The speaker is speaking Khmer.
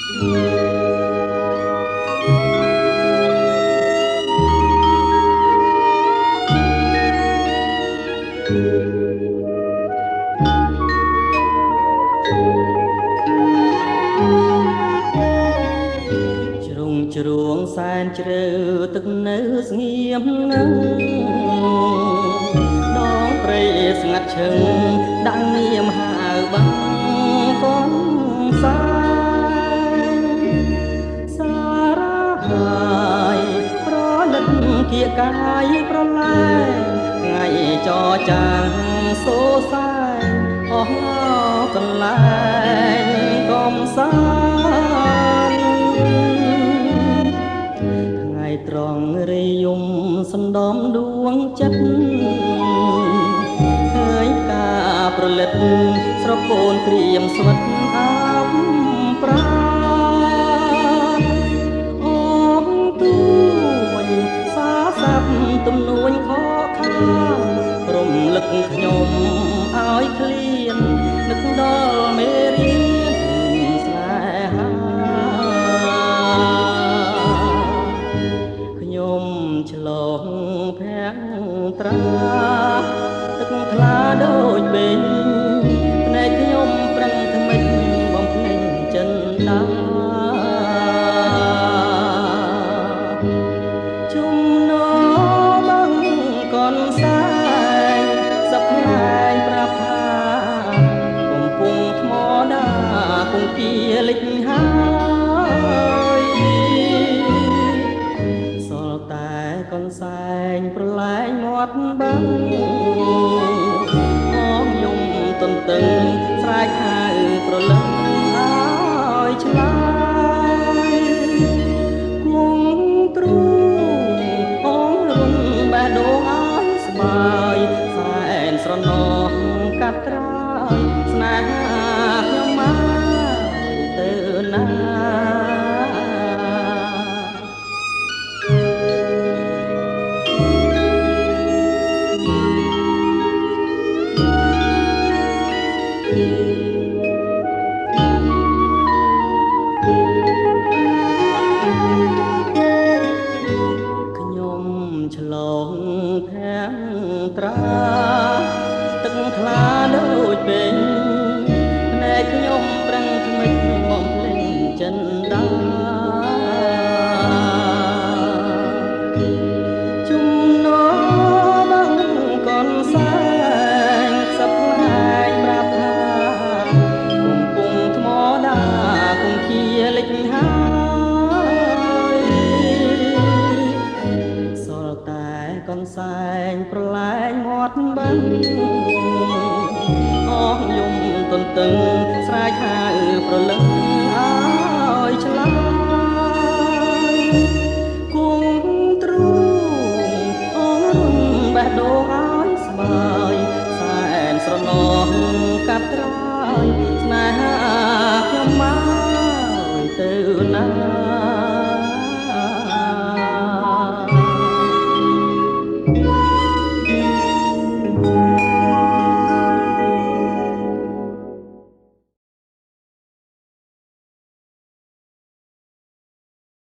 ជ្រួងសែនជ្រៅទឹកនៅស្ងៀមនឹងដងព្រៃស្ងាត់ឈឹងដាក់នាមហៅបាំងកូនសាយសារ៉ាហើយប្រលិតគៀកកាយប្រលែងថ្ងៃចរចាងសូសែអស់កន្លែងកំសាត្រង់រាយយំសណ្ដំដួងចិត្តឃើញការប្រលិតស្រពូនព្រាមស្វិតអាប់ប្រាអូនទួញសាសាប់ទំនួញខកខានរំលឹកខ្ញុំឲ្យឃ្លាននឹកដល់មេរៀនស្នេហាឆ្លងភាំងត្រាទឹកថ្លាដូចបេងភ្នែកខ្ញុំប្រឹងថ្មិចបំភ្លេចចិនដាជុំណោបាំងកនសែងសប្លែងប្រាប់ថាកំពុងថ្មដាគង្គាលិចហើយកនសែងប្រលែងមាត់បាំងអងយំទន្ទឹងស្រែកហៅប្រលឹងឲ្យឆ្លើយគង់ទ្រូងអងរុនបេះដូងឲ្យស្បើយសែនស្រណោះកាត់ត្រើយស្នេហាខ្ញុំមកទៅណាខ្ញុំឆ្លងភាំងត្រាទឹកថ្លាដូចពេញភ្នែកខ្ញុំប្រឹងថ្មិចបំភ្លេចចិនដាជុំណោបាំងកនសែងសប្លែងប្រាប់ថាកំពុងថ្មដាគង្គាលិចហើយសល់តែកនសែងប្រលែងមាត់បាំងអស់យំទន្ទឹងស្រែកហៅប្រលឹង